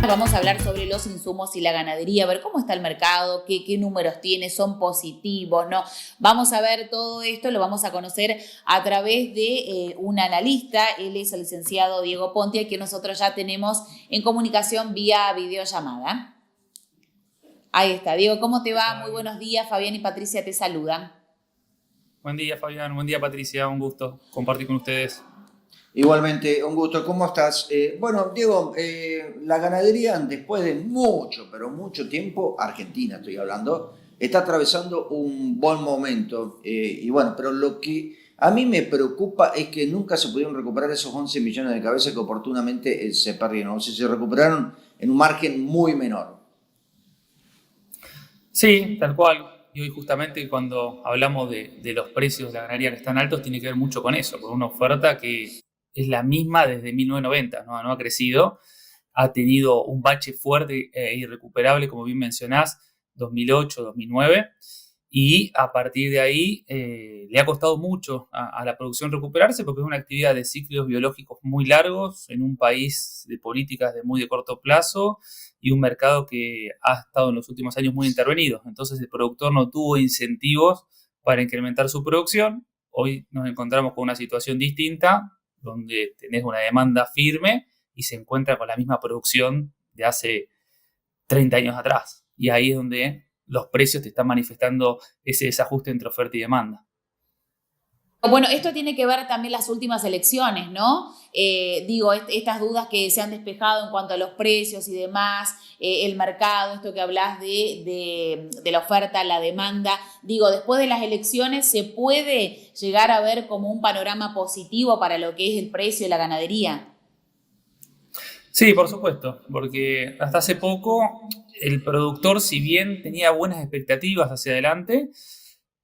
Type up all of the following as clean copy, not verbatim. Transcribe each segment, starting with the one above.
Vamos a hablar sobre los insumos y la ganadería, a ver cómo está el mercado, qué números tiene, son positivos, ¿no? Vamos a ver todo esto, lo vamos a conocer a través de un analista. Él es el licenciado Diego Pontia, que nosotros ya tenemos en comunicación vía videollamada. Ahí está. Diego, ¿cómo te va? Muy buenos días. Fabián y Patricia te saludan. Buen día, Fabián. Buen día, Patricia. Un gusto compartir con ustedes. Igualmente, un gusto. ¿Cómo estás? Bueno, Diego, la ganadería después de mucho, pero mucho tiempo, Argentina estoy hablando, está atravesando un buen momento. Y bueno, pero lo que a mí me preocupa es que nunca se pudieron recuperar esos 11 millones de cabezas que oportunamente se perdieron. O sea, se recuperaron en un margen muy menor. Sí, tal cual. Y hoy justamente cuando hablamos de los precios de la ganadería que están altos, tiene que ver mucho con eso, con una oferta que es la misma desde 1990, no ha crecido, ha tenido un bache fuerte e irrecuperable, como bien mencionás, 2008, 2009, y a partir de ahí le ha costado mucho a la producción recuperarse porque es una actividad de ciclos biológicos muy largos en un país de políticas de muy de corto plazo y un mercado que ha estado en los últimos años muy intervenido. Entonces el productor no tuvo incentivos para incrementar su producción. Hoy nos encontramos con una situación distinta, donde tenés una demanda firme y se encuentra con la misma producción de hace 30 años atrás. Y ahí es donde los precios te están manifestando ese desajuste entre oferta y demanda. Bueno, esto tiene que ver también las últimas elecciones, ¿no? Estas dudas que se han despejado en cuanto a los precios y demás, el mercado, esto que hablas de la oferta, la demanda. Después de las elecciones, ¿se puede llegar a ver como un panorama positivo para lo que es el precio de la ganadería? Sí, por supuesto, porque hasta hace poco el productor, si bien tenía buenas expectativas hacia adelante,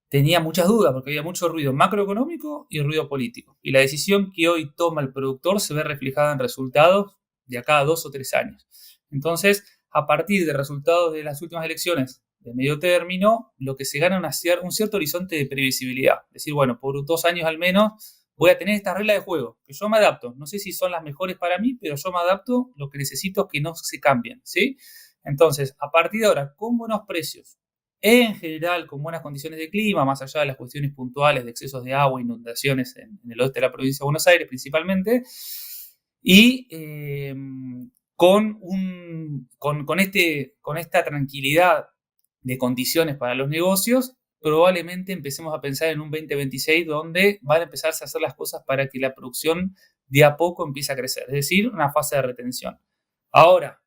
tenía muchas dudas porque había mucho ruido macroeconómico y ruido político. Y la decisión que hoy toma el productor se ve reflejada en resultados de acá a 2 o 3 años. Entonces, a partir de resultados de las últimas elecciones de medio término, lo que se gana es un cierto horizonte de previsibilidad. Es decir, bueno, por 2 años al menos voy a tener estas reglas de juego, que yo me adapto. No sé si son las mejores para mí, pero yo me adapto. Lo que necesito es que no se cambien, ¿sí? Entonces, a partir de ahora, con buenos precios, en general con buenas condiciones de clima, más allá de las cuestiones puntuales de excesos de agua, inundaciones en el oeste de la provincia de Buenos Aires principalmente, y con esta tranquilidad de condiciones para los negocios, probablemente empecemos a pensar en un 2026 donde van a empezarse a hacer las cosas para que la producción de a poco empiece a crecer, es decir, una fase de retención. Ahora,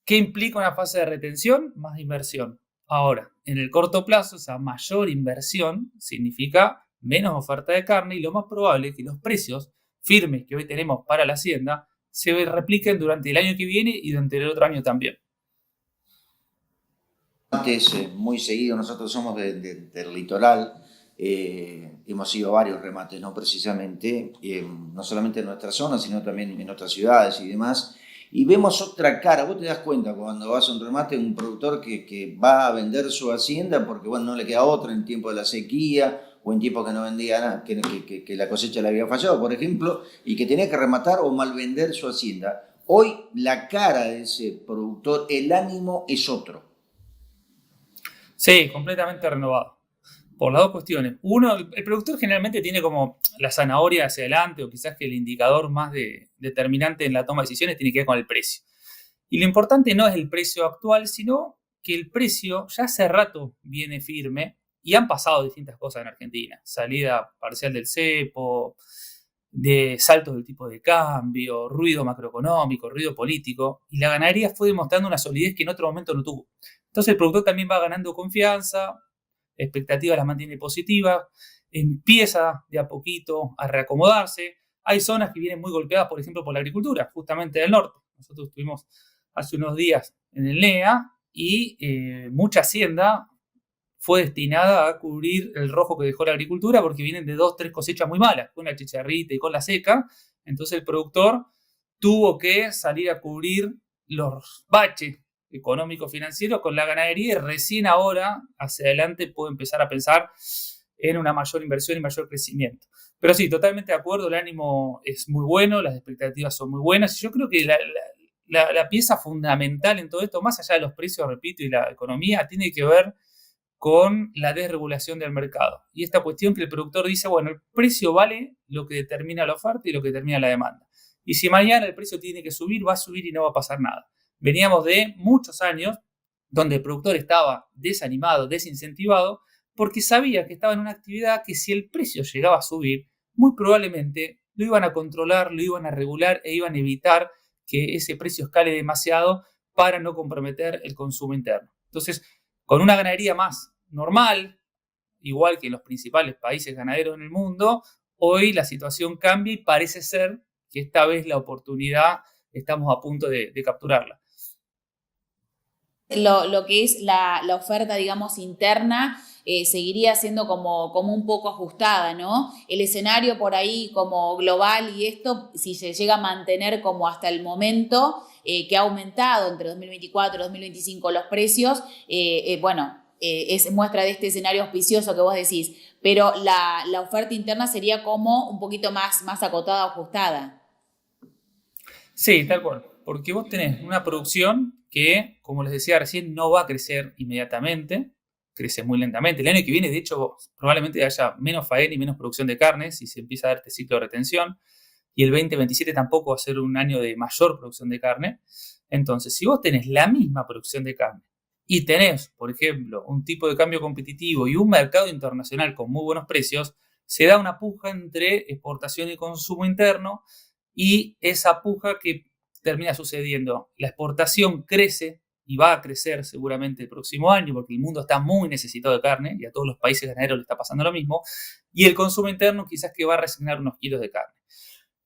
¿qué implica una fase de retención? Más inversión. Ahora, en el corto plazo, esa mayor inversión significa menos oferta de carne y lo más probable es que los precios firmes que hoy tenemos para la hacienda se repliquen durante el año que viene y durante el otro año también. Antes, muy seguido, nosotros somos del litoral, hemos ido a varios remates, ¿no? Precisamente, no solamente en nuestra zona, sino también en otras ciudades y demás. Y vemos otra cara. Vos te das cuenta cuando vas a un remate, un productor que va a vender su hacienda porque bueno, no le queda otra en tiempo de la sequía o en tiempo que no vendía nada, que la cosecha le había fallado, por ejemplo, y que tenía que rematar o malvender su hacienda. Hoy la cara de ese productor, el ánimo es otro. Sí, completamente renovado. Por las dos cuestiones. Uno, el productor generalmente tiene como la zanahoria hacia adelante o quizás que el indicador más determinante en la toma de decisiones tiene que ver con el precio. Y lo importante no es el precio actual, sino que el precio ya hace rato viene firme y han pasado distintas cosas en Argentina. Salida parcial del cepo, de saltos del tipo de cambio, ruido macroeconómico, ruido político, y la ganadería fue demostrando una solidez que en otro momento no tuvo. Entonces el productor también va ganando confianza, expectativas las mantiene positivas, empieza de a poquito a reacomodarse. Hay zonas que vienen muy golpeadas, por ejemplo, por la agricultura, justamente del norte. Nosotros estuvimos hace unos días en el NEA y mucha hacienda fue destinada a cubrir el rojo que dejó la agricultura porque vienen de 2, 3 cosechas muy malas, con la chicharrita y con la seca. Entonces el productor tuvo que salir a cubrir los baches económico financiero con la ganadería y recién ahora, hacia adelante, puedo empezar a pensar en una mayor inversión y mayor crecimiento. Pero sí, totalmente de acuerdo, el ánimo es muy bueno, las expectativas son muy buenas y yo creo que la pieza fundamental en todo esto, más allá de los precios, repito, y la economía, tiene que ver con la desregulación del mercado. Y esta cuestión que el productor dice, bueno, el precio vale lo que determina la oferta y lo que determina la demanda. Y si mañana el precio tiene que subir, va a subir y no va a pasar nada. Veníamos de muchos años donde el productor estaba desanimado, desincentivado, porque sabía que estaba en una actividad que si el precio llegaba a subir, muy probablemente lo iban a controlar, lo iban a regular e iban a evitar que ese precio escale demasiado para no comprometer el consumo interno. Entonces, con una ganadería más normal, igual que en los principales países ganaderos en el mundo, hoy la situación cambia y parece ser que esta vez la oportunidad estamos a punto de capturarla. Lo que es la oferta, digamos, interna, seguiría siendo como un poco ajustada, ¿no? El escenario por ahí como global y esto, si se llega a mantener como hasta el momento, que ha aumentado entre 2024 y 2025 los precios, es muestra de este escenario auspicioso que vos decís, pero la oferta interna sería como un poquito más acotada, ajustada. Sí, tal cual, porque vos tenés una producción que, como les decía recién, no va a crecer inmediatamente, crece muy lentamente. El año que viene, de hecho, probablemente haya menos faena y menos producción de carne si se empieza a dar este ciclo de retención, y el 2027 tampoco va a ser un año de mayor producción de carne. Entonces, si vos tenés la misma producción de carne y tenés, por ejemplo, un tipo de cambio competitivo y un mercado internacional con muy buenos precios, se da una puja entre exportación y consumo interno, y esa puja que termina sucediendo. La exportación crece y va a crecer seguramente el próximo año porque el mundo está muy necesitado de carne y a todos los países ganaderos le está pasando lo mismo. Y el consumo interno quizás que va a resignar unos kilos de carne.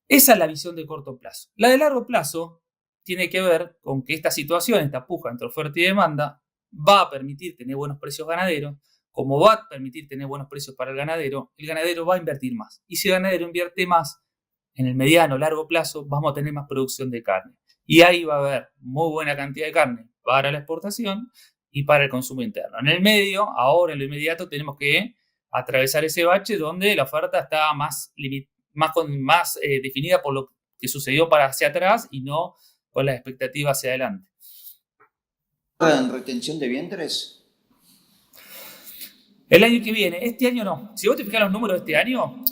Esa es la visión de corto plazo. La de largo plazo tiene que ver con que esta situación, esta puja entre oferta y demanda, va a permitir tener buenos precios ganaderos. Como va a permitir tener buenos precios para el ganadero va a invertir más. Y si el ganadero invierte más, en el mediano o largo plazo vamos a tener más producción de carne. Y ahí va a haber muy buena cantidad de carne para la exportación y para el consumo interno. En el medio, ahora en lo inmediato, tenemos que atravesar ese bache donde la oferta está más definida por lo que sucedió para hacia atrás y no con las expectativas hacia adelante. ¿En retención de vientres? El año que viene, este año no. Si vos te fijas los números de este año,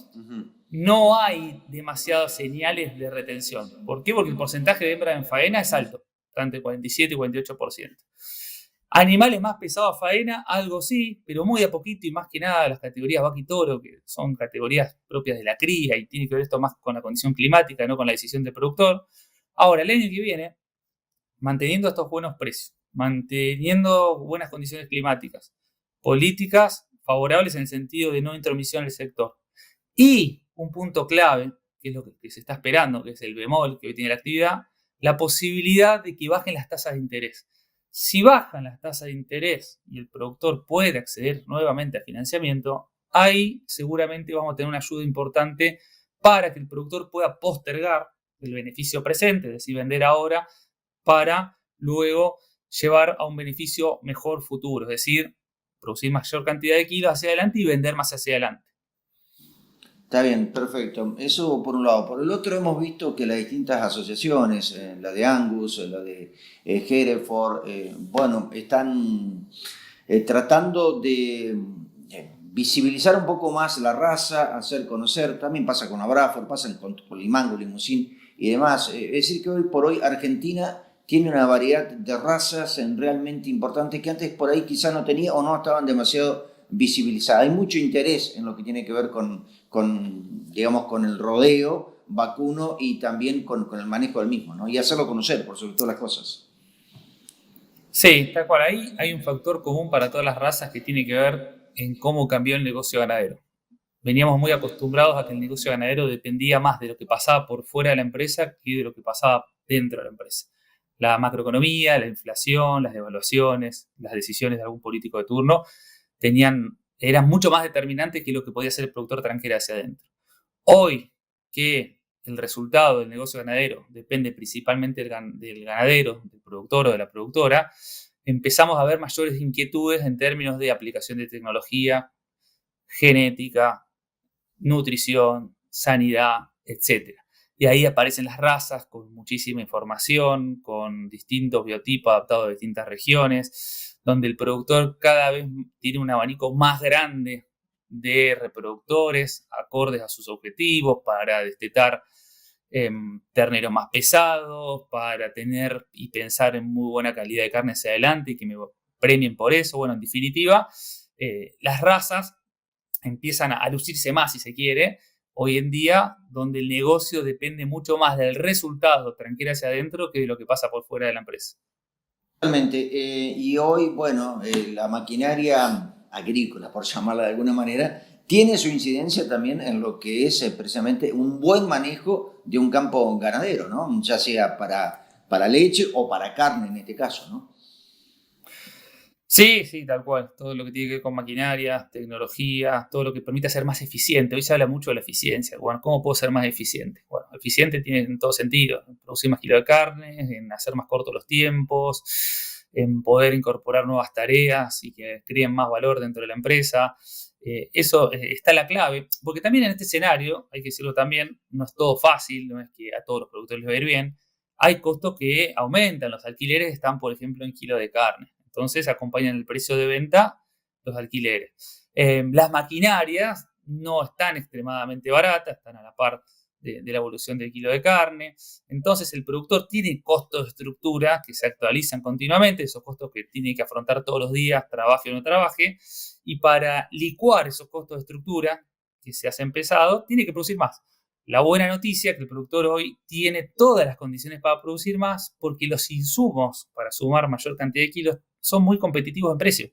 no hay demasiadas señales de retención. ¿Por qué? Porque el porcentaje de hembras en faena es alto, entre 47 y 48%. Animales más pesados a faena, algo sí, pero muy a poquito y más que nada las categorías vaca y toro, que son categorías propias de la cría y tiene que ver esto más con la condición climática, no con la decisión del productor. Ahora, el año que viene, manteniendo estos buenos precios, manteniendo buenas condiciones climáticas, políticas favorables en el sentido de no intromisión del sector, y un punto clave, que es lo que se está esperando, que es el bemol que hoy tiene la actividad, la posibilidad de que bajen las tasas de interés. Si bajan las tasas de interés y el productor puede acceder nuevamente a financiamiento, ahí seguramente vamos a tener una ayuda importante para que el productor pueda postergar el beneficio presente, es decir, vender ahora para luego llevar a un beneficio mejor futuro, es decir, producir mayor cantidad de kilos hacia adelante y vender más hacia adelante. Está bien, perfecto. Eso por un lado. Por el otro hemos visto que las distintas asociaciones, la de Angus, la de Hereford, están tratando de visibilizar un poco más la raza, hacer conocer. También pasa con Abrafor, pasa con Limango, Limousin y demás. Es decir, que hoy por hoy Argentina tiene una variedad de razas realmente importantes que antes por ahí quizá no tenía o no estaban demasiado visibilizada. Hay mucho interés en lo que tiene que ver con el rodeo vacuno y también con el manejo del mismo, ¿no? Y hacerlo conocer, por sobre todas las cosas. Sí, tal cual. Ahí hay un factor común para todas las razas que tiene que ver en cómo cambió el negocio ganadero. Veníamos muy acostumbrados a que el negocio ganadero dependía más de lo que pasaba por fuera de la empresa que de lo que pasaba dentro de la empresa. La macroeconomía, la inflación, las devaluaciones, las decisiones de algún político de turno eran mucho más determinantes que lo que podía hacer el productor tranquera hacia adentro. Hoy que el resultado del negocio ganadero depende principalmente del ganadero, del productor o de la productora, empezamos a ver mayores inquietudes en términos de aplicación de tecnología, genética, nutrición, sanidad, etc. Y ahí aparecen las razas con muchísima información, con distintos biotipos adaptados a distintas regiones, donde el productor cada vez tiene un abanico más grande de reproductores acordes a sus objetivos para destetar terneros más pesados, para tener y pensar en muy buena calidad de carne hacia adelante y que me premien por eso. Bueno, en definitiva, las razas empiezan a lucirse más, si se quiere, hoy en día, donde el negocio depende mucho más del resultado tranquilo hacia adentro que de lo que pasa por fuera de la empresa. Totalmente. Y hoy, bueno, la maquinaria agrícola, por llamarla de alguna manera, tiene su incidencia también en lo que es precisamente un buen manejo de un campo ganadero, ¿no? Ya sea para leche o para carne en este caso, ¿no? Sí, sí, tal cual. Todo lo que tiene que ver con maquinaria, tecnología, todo lo que permite ser más eficiente. Hoy se habla mucho de la eficiencia. Bueno, ¿cómo puedo ser más eficiente? Bueno, eficiente tiene en todo sentido. En producir más kilos de carne, en hacer más cortos los tiempos, en poder incorporar nuevas tareas y que creen más valor dentro de la empresa. Eso está la clave, porque también en este escenario, hay que decirlo también, no es todo fácil, no es que a todos los productores les va a ir bien. Hay costos que aumentan. Los alquileres están, por ejemplo, en kilo de carne. Entonces acompañan el precio de venta los alquileres. Las maquinarias no están extremadamente baratas, están a la par de la evolución del kilo de carne. Entonces el productor tiene costos de estructura que se actualizan continuamente, esos costos que tiene que afrontar todos los días, trabaje o no trabaje. Y para licuar esos costos de estructura que se hacen pesados, tiene que producir más. La buena noticia es que el productor hoy tiene todas las condiciones para producir más porque los insumos para sumar mayor cantidad de kilos son muy competitivos en precio.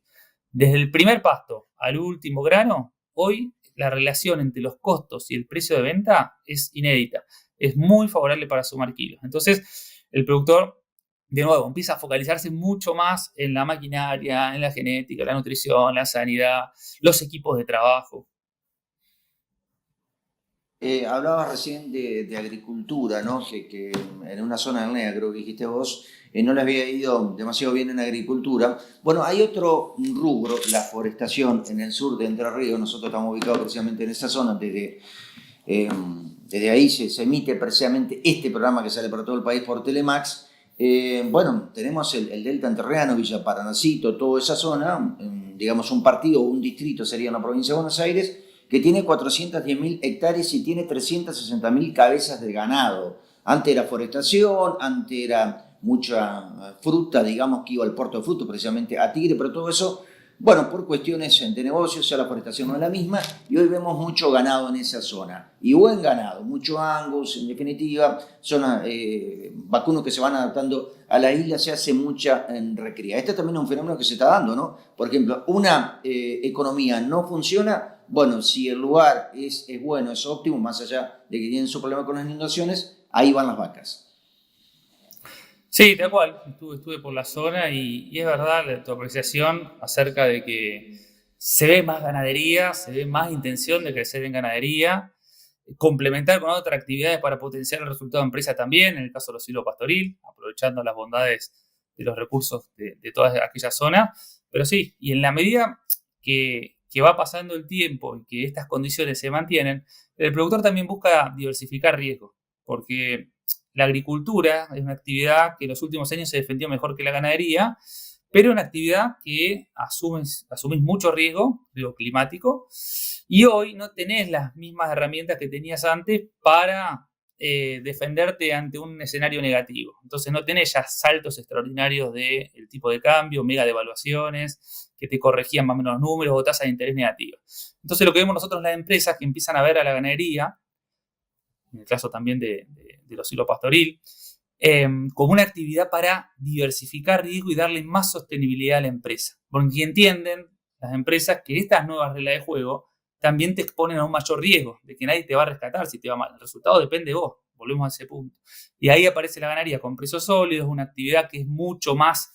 Desde el primer pasto al último grano, hoy la relación entre los costos y el precio de venta es inédita. Es muy favorable para sumar kilos. Entonces, el productor, de nuevo, empieza a focalizarse mucho más en la maquinaria, en la genética, la nutrición, la sanidad, los equipos de trabajo. Hablabas recién de agricultura, ¿no? Que en una zona del NEA, creo que dijiste vos, no les había ido demasiado bien en agricultura. Bueno, hay otro rubro, la forestación en el sur de Entre Ríos. Nosotros estamos ubicados precisamente en esa zona. Desde ahí se emite precisamente este programa que sale para todo el país por Telemax. Bueno, tenemos el Delta Entrerriano, Villa Paranacito, toda esa zona, digamos un partido o un distrito sería en la provincia de Buenos Aires, que tiene 410.000 hectáreas y tiene 360.000 cabezas de ganado. Antes era forestación, antes era mucha fruta, digamos que iba al puerto de fruto, precisamente a Tigre, pero todo eso, bueno, por cuestiones de negocios, ya la forestación no es la misma, y hoy vemos mucho ganado en esa zona. Y buen ganado, mucho Angus, en definitiva, son vacunos que se van adaptando a la isla, se hace mucha recría. Este también es un fenómeno que se está dando, ¿no? Por ejemplo, una economía no funciona. Bueno, si el lugar es bueno, es óptimo, más allá de que tienen su problema con las inundaciones, ahí van las vacas. Sí, tal cual. Estuve por la zona y es verdad tu apreciación acerca de que se ve más ganadería, se ve más intención de crecer en ganadería, complementar con otras actividades para potenciar el resultado de empresa también, en el caso de los silos pastoril, aprovechando las bondades de los recursos de toda aquella zona. Pero sí, y en la medida que va pasando el tiempo y que estas condiciones se mantienen, el productor también busca diversificar riesgos, porque la agricultura es una actividad que en los últimos años se defendió mejor que la ganadería, pero una actividad que asumís mucho riesgo climático, y hoy no tenés las mismas herramientas que tenías antes para defenderte ante un escenario negativo. Entonces no tenés ya saltos extraordinarios del tipo de cambio, mega devaluaciones que te corregían más o menos los números o tasas de interés negativas. Entonces lo que vemos nosotros en las empresas que empiezan a ver a la ganadería, en el caso también de los silos pastoril, como una actividad para diversificar riesgo y darle más sostenibilidad a la empresa. Porque entienden las empresas que estas nuevas reglas de juego también te exponen a un mayor riesgo, de que nadie te va a rescatar si te va mal. El resultado depende de vos, volvemos a ese punto. Y ahí aparece la ganadería con precios sólidos, una actividad que es mucho más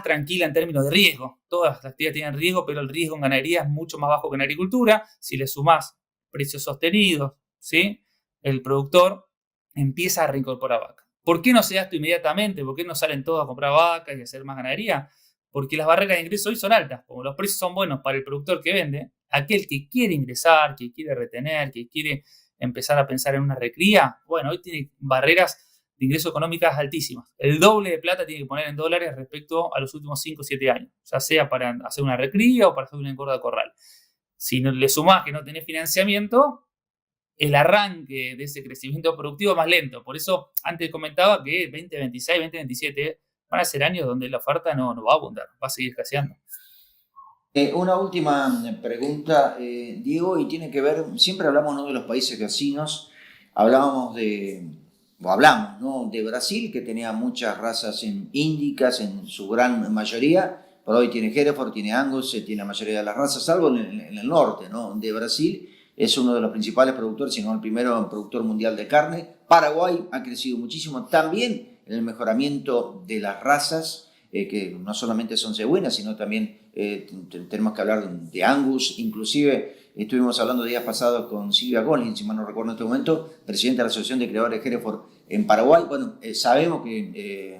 tranquila en términos de riesgo. Todas las actividades tienen riesgo, pero el riesgo en ganadería es mucho más bajo que en agricultura. Si le sumás precios sostenidos, ¿sí?, el productor empieza a reincorporar vacas. ¿Por qué no se da esto inmediatamente? ¿Por qué no salen todos a comprar vacas y a hacer más ganadería? Porque las barreras de ingreso hoy son altas. Como los precios son buenos para el productor que vende, aquel que quiere ingresar, que quiere retener, que quiere empezar a pensar en una recría, bueno, hoy tiene barreras de ingresos económicas altísimas. El doble de plata tiene que poner en dólares respecto a los últimos 5 o 7 años, ya sea para hacer una recría o para hacer una engorda de corral. Si no, le sumás que no tenés financiamiento, el arranque de ese crecimiento productivo es más lento. Por eso antes comentaba que 2026, 2027 van a ser años donde la oferta no va a abundar, va a seguir escaseando. Una última pregunta, Diego, y tiene que ver, siempre hablamos, ¿no?, de los países vecinos, hablamos, ¿no?, de Brasil, que tenía muchas razas índicas en su gran mayoría, por hoy tiene Hereford, tiene Angus, tiene la mayoría de las razas, salvo en el norte, ¿no?, de Brasil. Es uno de los principales productores, si no el primero productor mundial de carne. Paraguay ha crecido muchísimo también en el mejoramiento de las razas, que no solamente son cebuinas, sino también tenemos que hablar de Angus. Inclusive estuvimos hablando días pasados con Silvia Collins, si mal no recuerdo en este momento, presidenta de la Asociación de Criadores de Hereford en Paraguay. Bueno, sabemos que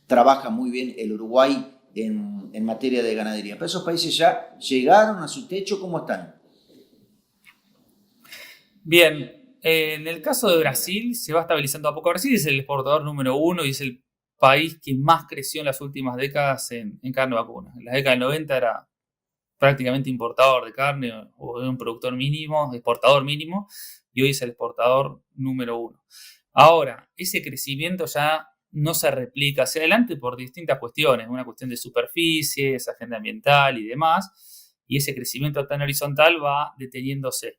trabaja muy bien el Uruguay en materia de ganadería. Pero esos países ya llegaron a su techo, ¿cómo están? Bien, en el caso de Brasil se va estabilizando a poco. Brasil es el exportador número 1 y es el país que más creció en las últimas décadas en carne vacuna. En la década del 90 era prácticamente importador de carne o un productor mínimo, exportador mínimo, y hoy es el exportador número 1. Ahora, ese crecimiento ya no se replica hacia adelante por distintas cuestiones, una cuestión de superficie, esa agenda ambiental y demás, y ese crecimiento tan horizontal va deteniéndose.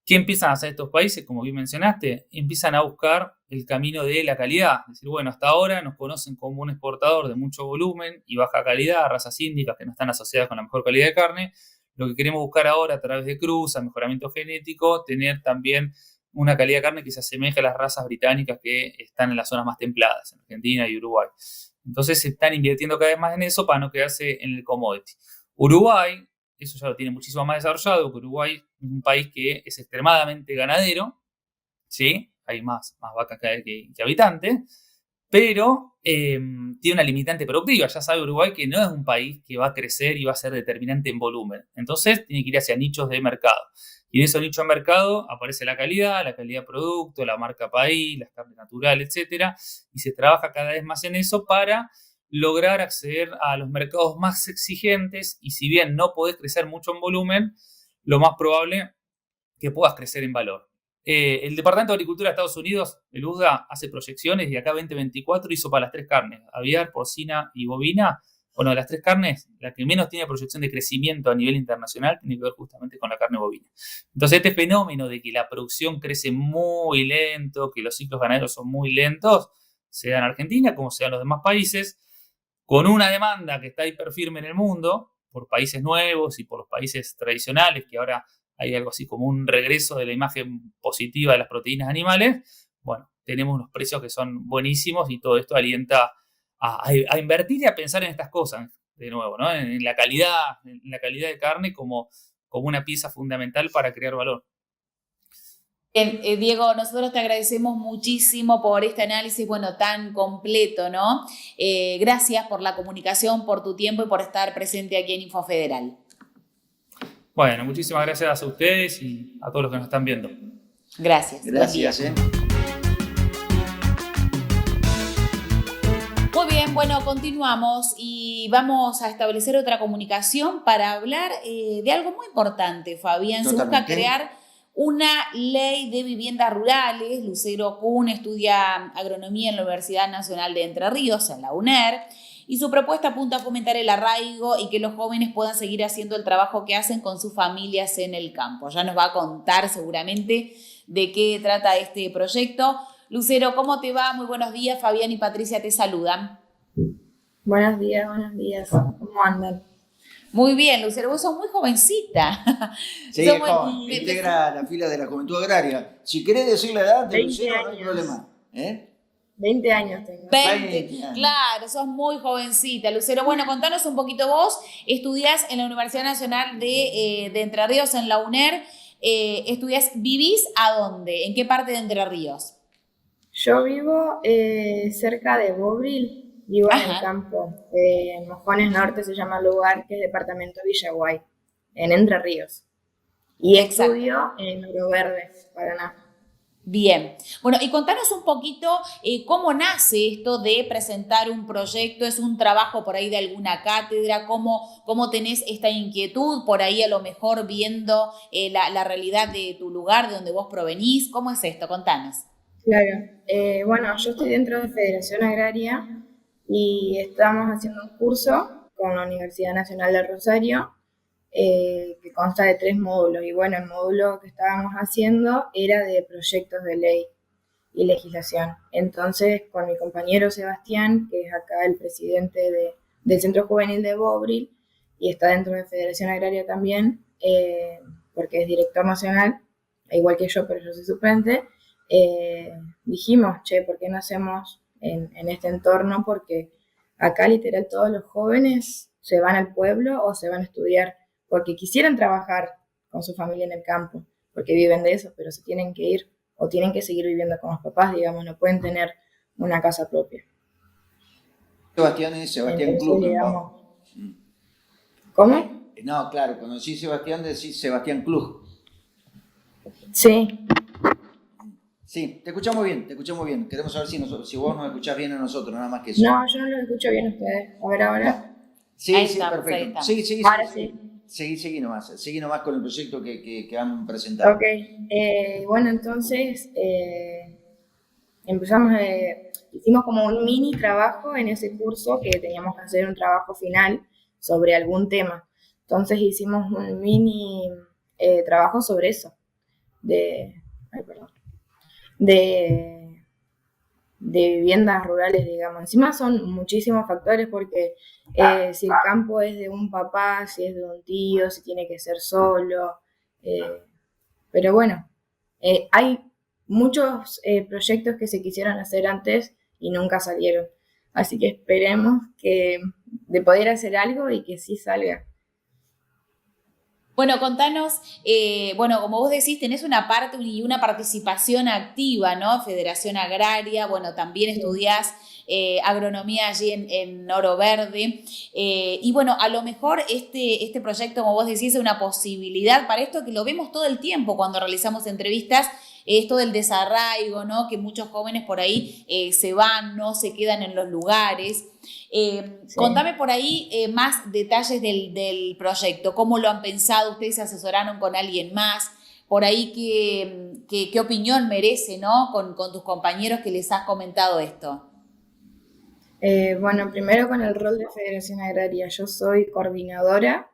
¿Qué empiezan a hacer estos países? Como bien mencionaste, empiezan a buscar el camino de la calidad. Es decir, bueno, hasta ahora nos conocen como un exportador de mucho volumen y baja calidad, razas índicas que no están asociadas con la mejor calidad de carne. Lo que queremos buscar ahora a través de cruza, mejoramiento genético, tener también una calidad de carne que se asemeje a las razas británicas que están en las zonas más templadas, en Argentina y Uruguay. Entonces se están invirtiendo cada vez más en eso para no quedarse en el commodity. Uruguay, eso ya lo tiene muchísimo más desarrollado, porque Uruguay es un país que es extremadamente ganadero, ¿sí? Hay más vacas que habitantes, pero tiene una limitante productiva. Ya sabe Uruguay que no es un país que va a crecer y va a ser determinante en volumen. Entonces tiene que ir hacia nichos de mercado. Y en esos nichos de mercado aparece la calidad de producto, la marca país, las carnes naturales, etc. Y se trabaja cada vez más en eso para lograr acceder a los mercados más exigentes, y si bien no podés crecer mucho en volumen, lo más probable que puedas crecer en valor. El Departamento de Agricultura de Estados Unidos, el USDA, hace proyecciones y acá 2024 hizo para las 3 carnes, aviar, porcina y bovina. Bueno, de las 3 carnes, la que menos tiene proyección de crecimiento a nivel internacional tiene que ver justamente con la carne bovina. Entonces, este fenómeno de que la producción crece muy lento, que los ciclos ganaderos son muy lentos, se da en Argentina como se da en los demás países, con una demanda que está hiperfirme en el mundo, por países nuevos y por los países tradicionales, que ahora hay algo así como un regreso de la imagen positiva de las proteínas animales. Bueno, tenemos unos precios que son buenísimos y todo esto alienta a invertir y a pensar en estas cosas, de nuevo, ¿no? En la calidad de carne como una pieza fundamental para crear valor. Bien, Diego, nosotros te agradecemos muchísimo por este análisis, bueno, tan completo, ¿no? Gracias por la comunicación, por tu tiempo y por estar presente aquí en Infofederal. Bueno, muchísimas gracias a ustedes y a todos los que nos están viendo. Gracias. Gracias. Muy bien, bueno, continuamos y vamos a establecer otra comunicación para hablar de algo muy importante, Fabián. Se busca crear una ley de viviendas rurales. Lucero Kuhn estudia agronomía en la Universidad Nacional de Entre Ríos, en la UNER, y su propuesta apunta a fomentar el arraigo y que los jóvenes puedan seguir haciendo el trabajo que hacen con sus familias en el campo. Ya nos va a contar seguramente de qué trata este proyecto. Lucero, ¿cómo te va? Muy buenos días. Fabián y Patricia te saludan. Buenos días. ¿Cómo andan? Muy bien, Lucero, vos sos muy jovencita. Sí, es joven, integra la fila de la Juventud Agraria. Si querés decir la edad de Lucero, no hay problema. 20 años tengo. 20, claro, sos muy jovencita, Lucero. Bueno, contanos un poquito vos. Estudiás en la Universidad Nacional de Entre Ríos, en la UNER. ¿Vivís a dónde? ¿En qué parte de Entre Ríos? Yo vivo cerca de Bobril. Vivo en el campo, en Mojones Norte se llama el lugar, que es departamento Villaguay, en Entre Ríos. Y estudio en Oro Verde, Paraná. Bien, bueno, y contanos un poquito cómo nace esto de presentar un proyecto. ¿Es un trabajo por ahí de alguna cátedra? ¿Cómo tenés esta inquietud por ahí a lo mejor viendo la realidad de tu lugar, de donde vos provenís? ¿Cómo es esto? Contanos. Claro, bueno, yo estoy dentro de Federación Agraria y estamos haciendo un curso con la Universidad Nacional de Rosario que consta de 3 módulos. Y bueno, el módulo que estábamos haciendo era de proyectos de ley y legislación. Entonces, con mi compañero Sebastián, que es acá el presidente del Centro Juvenil de Bobril y está dentro de Federación Agraria también, porque es director nacional, igual que yo, pero yo soy suplente, dijimos, ¿por qué no hacemos en este entorno? Porque acá literal todos los jóvenes se van al pueblo o se van a estudiar porque quisieran trabajar con su familia en el campo, porque viven de eso, pero se tienen que ir o tienen que seguir viviendo con los papás, digamos, no pueden tener una casa propia. Sebastián es Sebastián Entonces, Klug. digamos, ¿cómo? No, claro, cuando decís Sebastián, decís Sebastián Klug. Sí. Sí, te escuchamos bien, te escuchamos bien. Queremos saber si vos nos escuchás bien a nosotros, nada más que eso. No, yo no los escucho bien a ustedes. A ver, ahora. Sí, Ahí sí, estamos, ahí perfecto. estamos. Sí. Ahora sí. Seguí nomás con el proyecto que han presentado. Ok, bueno, entonces empezamos, hicimos como un mini trabajo en ese curso que teníamos que hacer un trabajo final sobre algún tema. Entonces hicimos un mini trabajo sobre eso, ay, perdón, de, de viviendas rurales, digamos. Encima son muchísimos factores porque si el campo es de un papá, si es de un tío, si tiene que ser solo. Pero bueno, hay muchos proyectos que se quisieron hacer antes y nunca salieron. Así que esperemos de poder hacer algo y que sí salga. Bueno, contanos, bueno, como vos decís, tenés una parte y una participación activa, ¿no? Federación Agraria, bueno, también estudiás agronomía allí en Oro Verde. Y bueno, a lo mejor este proyecto, como vos decís, es una posibilidad para esto que lo vemos todo el tiempo cuando realizamos entrevistas, esto del desarraigo, ¿no? Que muchos jóvenes por ahí se van, no se quedan en los lugares. Sí. Contame por ahí más detalles del proyecto, cómo lo han pensado, ustedes se asesoraron con alguien más, por ahí qué opinión merece, ¿no? Con tus compañeros que les has comentado esto. Bueno, primero con el rol de Federación Agraria, yo soy coordinadora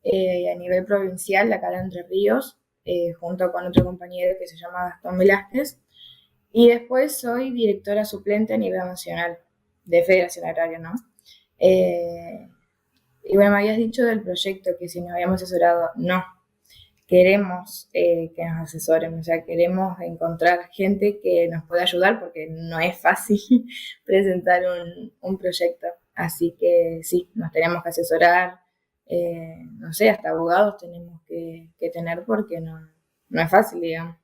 a nivel provincial acá de Entre Ríos, junto con otro compañero que se llama Gastón Velázquez, y después soy directora suplente a nivel nacional de Federación Agraria, ¿no? Y bueno, me habías dicho del proyecto que si nos habíamos asesorado, no. Queremos que nos asesoren, o sea, queremos encontrar gente que nos pueda ayudar porque no es fácil presentar un proyecto. Así que sí, nos tenemos que asesorar, no sé, hasta abogados tenemos que tener porque no es fácil, digamos.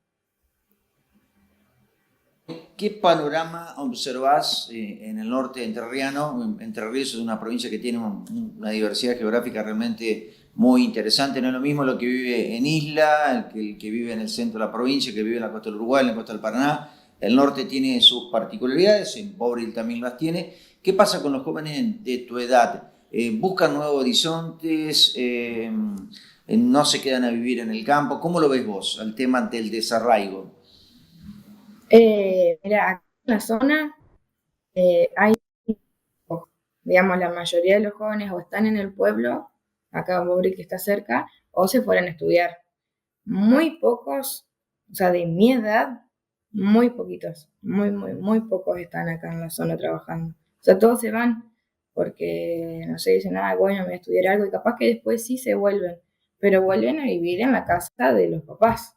¿Qué panorama observás en el norte entrerriano? Entre Ríos es una provincia que tiene una diversidad geográfica realmente muy interesante. No es lo mismo lo que vive en Isla, el que vive en el centro de la provincia, que vive en la costa del Uruguay, en la costa del Paraná. El norte tiene sus particularidades, en Bobril también las tiene. ¿Qué pasa con los jóvenes de tu edad? ¿Buscan nuevos horizontes? ¿No se quedan a vivir en el campo? ¿Cómo lo ves vos, al tema del desarraigo? Mira, acá en la zona hay, digamos, la mayoría de los jóvenes o están en el pueblo, acá en Bobril que está cerca, o se fueron a estudiar. Muy pocos, o sea, de mi edad, muy poquitos, muy pocos están acá en la zona trabajando. O sea, todos se van porque, no sé, dicen, bueno, me voy a estudiar algo y capaz que después sí se vuelven, pero vuelven a vivir en la casa de los papás.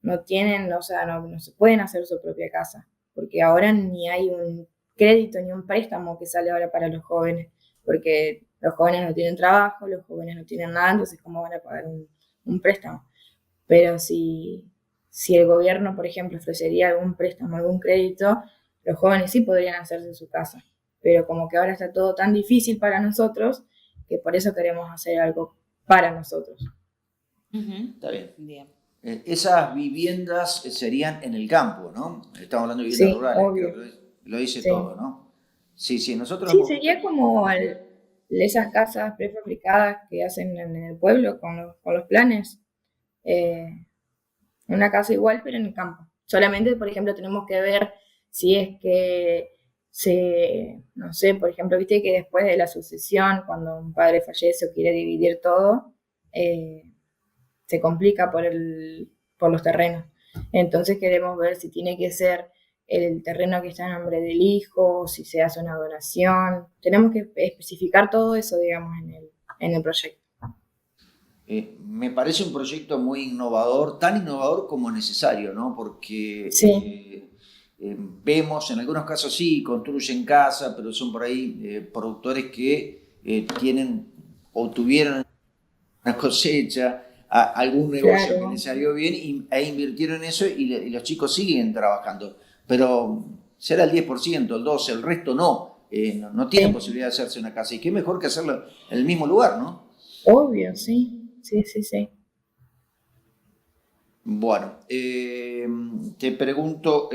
No tienen, o sea, no se pueden hacer su propia casa, porque ahora ni hay un crédito ni un préstamo que sale ahora para los jóvenes, porque los jóvenes no tienen trabajo, los jóvenes no tienen nada, entonces ¿cómo van a pagar un préstamo? Pero si el gobierno, por ejemplo, ofrecería algún préstamo, algún crédito, los jóvenes sí podrían hacerse su casa, pero como que ahora está todo tan difícil para nosotros, que por eso queremos hacer algo para nosotros. Uh-huh. Está bien. Bien. Esas viviendas serían en el campo, ¿no? Estamos hablando de viviendas Sí, rurales, creo obvio. que lo dice Sí. todo, ¿no? Sí, sí, nosotros Sí, hemos visto sería aquí. como esas casas prefabricadas que hacen en el pueblo con los planes. Eh, una casa igual, pero en el campo. Solamente, por ejemplo, tenemos que ver si es que no sé, por ejemplo, viste que después de la sucesión, cuando un padre fallece o quiere dividir todo, eh, se complica por los terrenos. Entonces queremos ver si tiene que ser el terreno que está a nombre del hijo, si se hace una donación. Tenemos que especificar todo eso, digamos, en el proyecto. Me parece un proyecto muy innovador, tan innovador como necesario, ¿no? Porque Sí, vemos, en algunos casos sí, construyen casa, pero son por ahí productores que tienen o tuvieron una cosecha, algún negocio que les claro. salió bien e invirtieron en eso y los chicos siguen trabajando. Pero será el 10%, el 12%, el resto no. No tienen Sí, posibilidad de hacerse una casa. Y qué mejor que hacerlo en el mismo lugar, ¿no? obvio, sí. Sí, sí, sí. Bueno, te pregunto,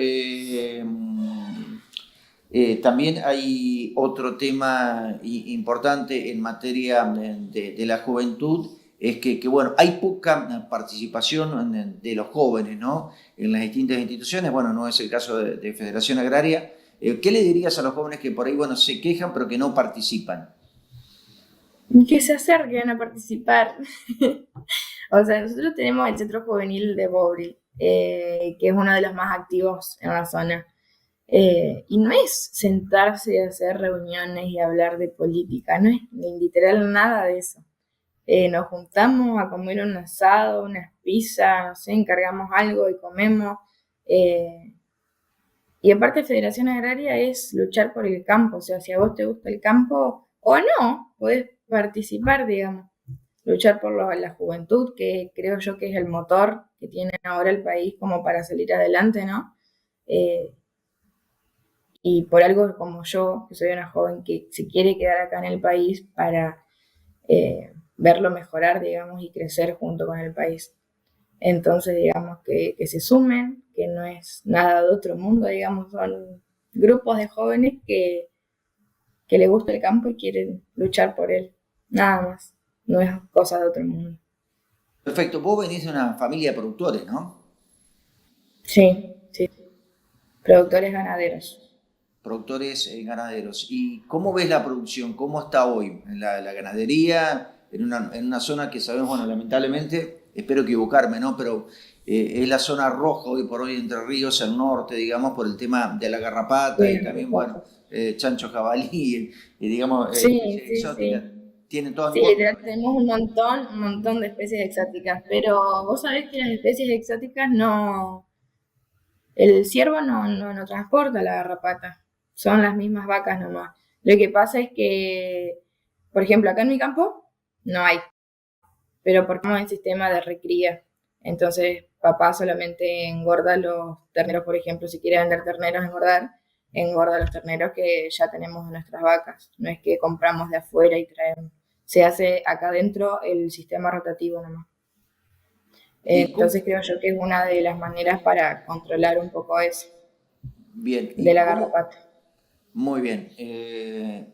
también hay otro tema importante en materia de la juventud, es bueno, hay poca participación de los jóvenes, ¿no? En las distintas instituciones, bueno, no es el caso de Federación Agraria. ¿Qué le dirías a los jóvenes que por ahí, bueno, se quejan pero que no participan? Y que se acerquen a participar. O sea, nosotros tenemos el Centro Juvenil de Bobril, que es uno de los más activos en la zona. Y no es sentarse y hacer reuniones y hablar de política, no es ni literal nada de eso. Nos juntamos a comer un asado, unas pizzas, no sé, encargamos algo y comemos. Eh, y aparte Federación Agraria es luchar por el campo, o sea, si a vos te gusta el campo o no, podés participar, digamos. Luchar por la juventud, que creo yo que es el motor que tiene ahora el país como para salir adelante, ¿no? Eh, y por algo como yo, que soy una joven que se quiere quedar acá en el país para verlo mejorar, digamos, y crecer junto con el país. Entonces, digamos, que se sumen, que no es nada de otro mundo, digamos, son grupos de jóvenes que les gusta el campo y quieren luchar por él, nada más, no es cosa de otro mundo. Perfecto, vos venís de una familia de productores, ¿no? Sí, sí, productores ganaderos. Productores ganaderos. ¿Y cómo ves la producción? ¿Cómo está hoy la ganadería en una zona que sabemos, bueno, lamentablemente, espero equivocarme, ¿no? Pero es la zona roja hoy por hoy Entre Ríos, el norte, digamos, por el tema de la garrapata y Sí, también, bueno, chancho jabalí y digamos, sí, especies sí, exóticas. sí. Tienen todo en Sí, contra, literal, ¿no? tenemos un montón de especies exóticas, pero vos sabés que las especies exóticas no, el ciervo no transporta la garrapata, son las mismas vacas nomás. Lo que pasa es que, por ejemplo, acá en mi campo no hay, pero porque estamos en sistema de recría. Entonces, papá solamente engorda los terneros, por ejemplo, si quiere vender terneros, engorda los terneros que ya tenemos de nuestras vacas. No es que compramos de afuera y traemos. Se hace acá adentro el sistema rotativo nomás. ¿Y cómo, Entonces creo yo que es una de las maneras para controlar un poco eso, bien, de ¿y la cómo, garrapata. muy bien.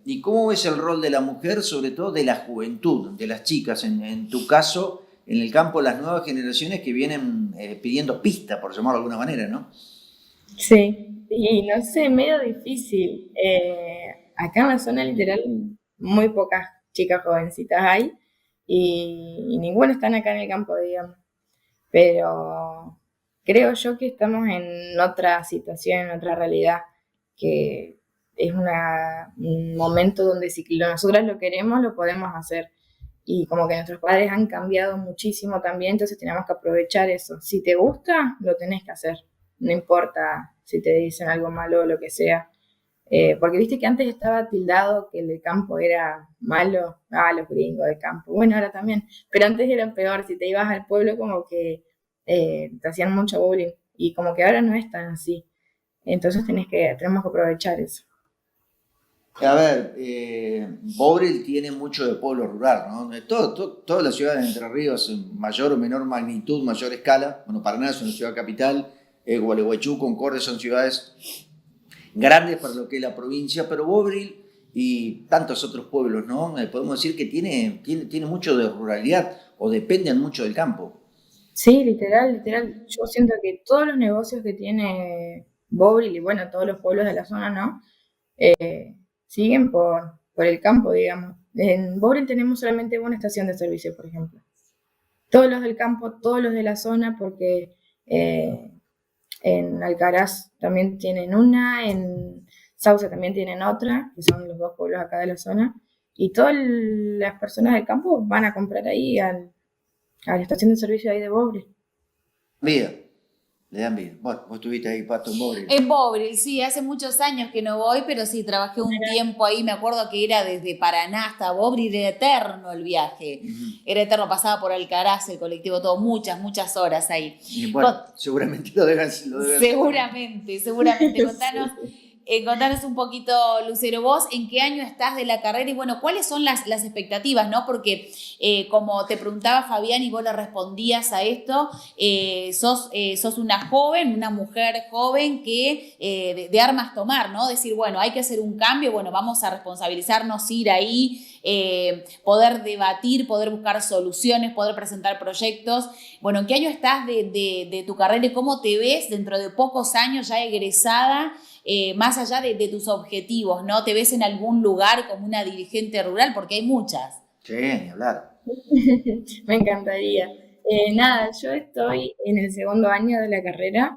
¿Y cómo ves el rol de la mujer, sobre todo de la juventud, de las chicas? En tu caso, en el campo, las nuevas generaciones que vienen pidiendo pista, por llamarlo de alguna manera, ¿no? Sí, y no sé, medio difícil. Acá en la zona literal muy pocas chicas jovencitas hay y ninguna están acá en el campo, digamos. Pero creo yo que estamos en otra situación, en otra realidad, que es un momento donde si nosotras lo queremos, lo podemos hacer. Y como que nuestros padres han cambiado muchísimo también, entonces tenemos que aprovechar eso. Si te gusta, lo tenés que hacer. No importa si te dicen algo malo o lo que sea. Porque viste que antes estaba tildado que el de campo era malo. Ah, los gringos de campo. Bueno, ahora también. Pero antes era peor. Si te ibas al pueblo, como que te hacían mucho bullying. Y como que ahora no es tan así. Entonces tenemos que aprovechar eso. A ver, Bobril tiene mucho de pueblo rural, ¿no? Todas las ciudades de Entre Ríos, en mayor o menor magnitud, mayor escala. Bueno, Paraná es una ciudad capital, Gualeguaychú, Concordia son ciudades grandes para lo que es la provincia, pero Bobril y tantos otros pueblos, ¿no? Podemos decir que tiene mucho de ruralidad o dependen mucho del campo. Sí, literal. Yo siento que todos los negocios que tiene Bobril y bueno, todos los pueblos de la zona, ¿no? Siguen por el campo, digamos. En Bobril tenemos solamente una estación de servicio, por ejemplo. Todos los del campo, todos los de la zona, porque en Alcaraz también tienen una, en Sauce también tienen otra, que son los dos pueblos acá de la zona. Y todas las personas del campo van a comprar ahí a la estación de servicio ahí de Bobril. Vida, le dan vida. Bueno, vos estuviste ahí, Pato, en Bobril. En Bobril, sí, hace muchos años que no voy, pero sí, trabajé un tiempo ahí, me acuerdo que era desde Paraná hasta Bobril, era eterno el viaje, era eterno, pasaba por Alcaraz, el colectivo, todo, muchas horas ahí. Y bueno, seguramente lo deben hacer. Seguramente, contanos un poquito, Lucero, vos, ¿en qué año estás de la carrera? Y bueno, ¿cuáles son las expectativas, no? Porque como te preguntaba Fabián y vos le respondías a esto, sos una mujer joven que de armas tomar, ¿no? Decir, bueno, hay que hacer un cambio, bueno, vamos a responsabilizarnos, ir ahí, poder debatir, poder buscar soluciones, poder presentar proyectos. Bueno, ¿en qué año estás de tu carrera y cómo te ves dentro de pocos años ya egresada? Más allá de tus objetivos, ¿no? ¿Te ves en algún lugar como una dirigente rural? Porque hay muchas. Sí, ni hablar. Me encantaría. Nada, yo estoy en el segundo año de la carrera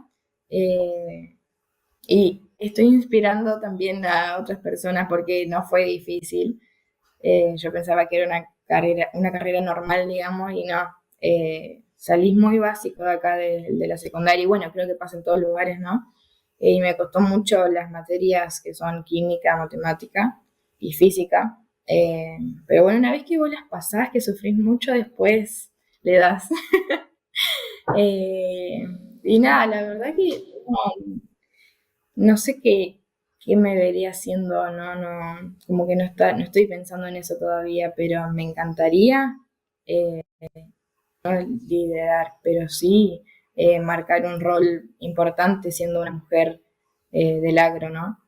y estoy inspirando también a otras personas porque no fue difícil. Yo pensaba que era una carrera normal, digamos, y no. Salís muy básico de acá de la secundaria y bueno, creo que pasa en todos lugares, ¿no? Y me costó mucho las materias que son química, matemática y física. Pero bueno, una vez que vos las pasás, que sufrís mucho, después le das. Y nada, la verdad que no sé qué me vería haciendo, no, como que no estoy pensando en eso todavía, pero me encantaría no liderar, pero sí marcar un rol importante siendo una mujer del agro, ¿no?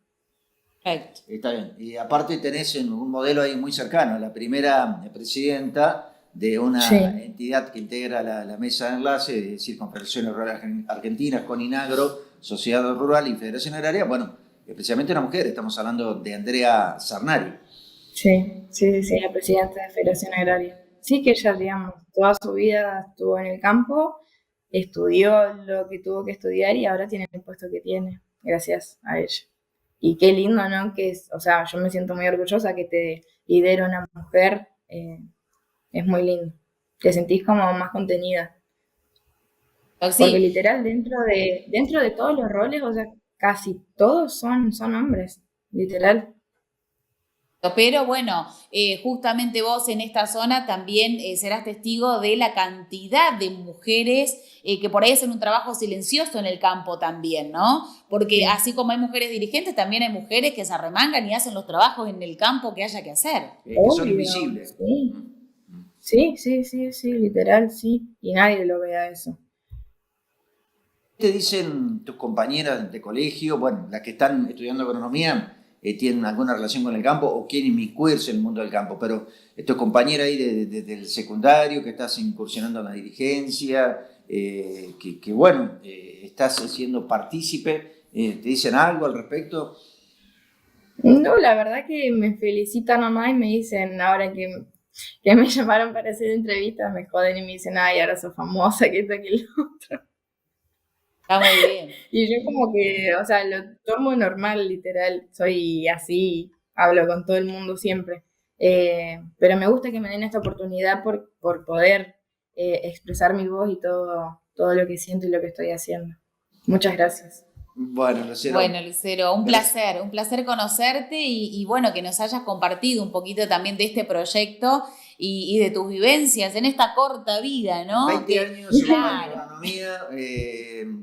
Perfecto. Está bien. Y aparte tenés un modelo ahí muy cercano, la primera presidenta de una Sí. entidad que integra la mesa de enlace, es decir, Confederaciones Rurales Argentinas, CONINAGRO, Sociedad Rural y Federación Agraria, bueno, especialmente una mujer, estamos hablando de Andrea Sarnari. Sí, la presidenta de Federación Agraria. Sí que ella, digamos, toda su vida estuvo en el campo, estudió lo que tuvo que estudiar y ahora tiene el puesto que tiene, gracias a ella. Y qué lindo, ¿no? O sea, yo me siento muy orgullosa que te lidere una mujer, es muy lindo. Te sentís como más contenida. Porque Sí, literal, dentro de todos los roles, o sea, casi todos son hombres, literal. pero bueno, justamente vos en esta zona también serás testigo de la cantidad de mujeres que por ahí hacen un trabajo silencioso en el campo también, ¿no? Porque Sí. así como hay mujeres dirigentes, también hay mujeres que se arremangan y hacen los trabajos en el campo que haya que hacer. Que son Obvio, invisibles. sí, literal, sí. Y nadie lo vea eso. ¿Te dicen tus compañeras de colegio, bueno, las que están estudiando agronomía, tienen alguna relación con el campo o quieren inmiscuirse en el mundo del campo? Pero tus compañeras ahí del secundario, que estás incursionando en la dirigencia, que bueno, estás siendo partícipe, ¿te dicen algo al respecto? No, la verdad que me felicitan nomás y me dicen, ahora que me llamaron para hacer entrevistas, me joden y me dicen, ay, ahora sos famosa, que esto, que lo otro. Está muy bien. Y yo como que, o sea, lo tomo normal, literal. Soy así, hablo con todo el mundo siempre. Pero me gusta que me den esta oportunidad por poder expresar mi voz y todo lo que siento y lo que estoy haciendo. Muchas gracias. Bueno, Lucero. Bueno, Lucero, un placer conocerte y bueno, que nos hayas compartido un poquito también de este proyecto y de tus vivencias en esta corta vida, ¿no? 20 años en la agronomía,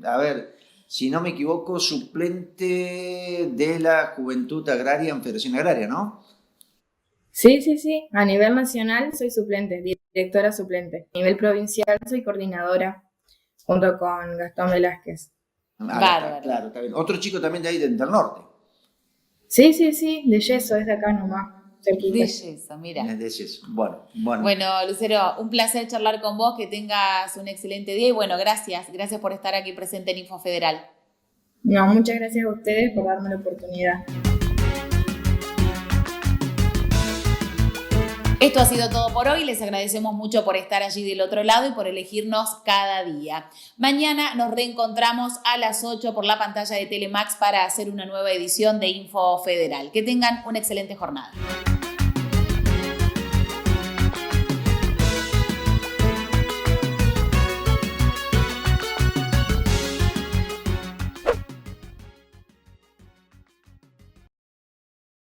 a ver, si no me equivoco, suplente de la Juventud Agraria en Federación Agraria, ¿no? Sí, sí, sí. A nivel nacional soy suplente, directora suplente. A nivel provincial soy coordinadora junto con Gastón Velázquez. Bárbaro. Claro, está bien. Otro chico también de ahí del norte. Sí, sí, sí, de Yeso, es de acá nomás, cerquita. De eso, mira. De eso. Bueno. Bueno, Lucero, un placer charlar con vos, que tengas un excelente día y bueno, gracias por estar aquí presente en Info Federal. No, muchas gracias a ustedes por darme la oportunidad. Esto ha sido todo por hoy. Les agradecemos mucho por estar allí del otro lado y por elegirnos cada día. Mañana nos reencontramos a las 8 por la pantalla de Telemax para hacer una nueva edición de Info Federal. Que tengan una excelente jornada.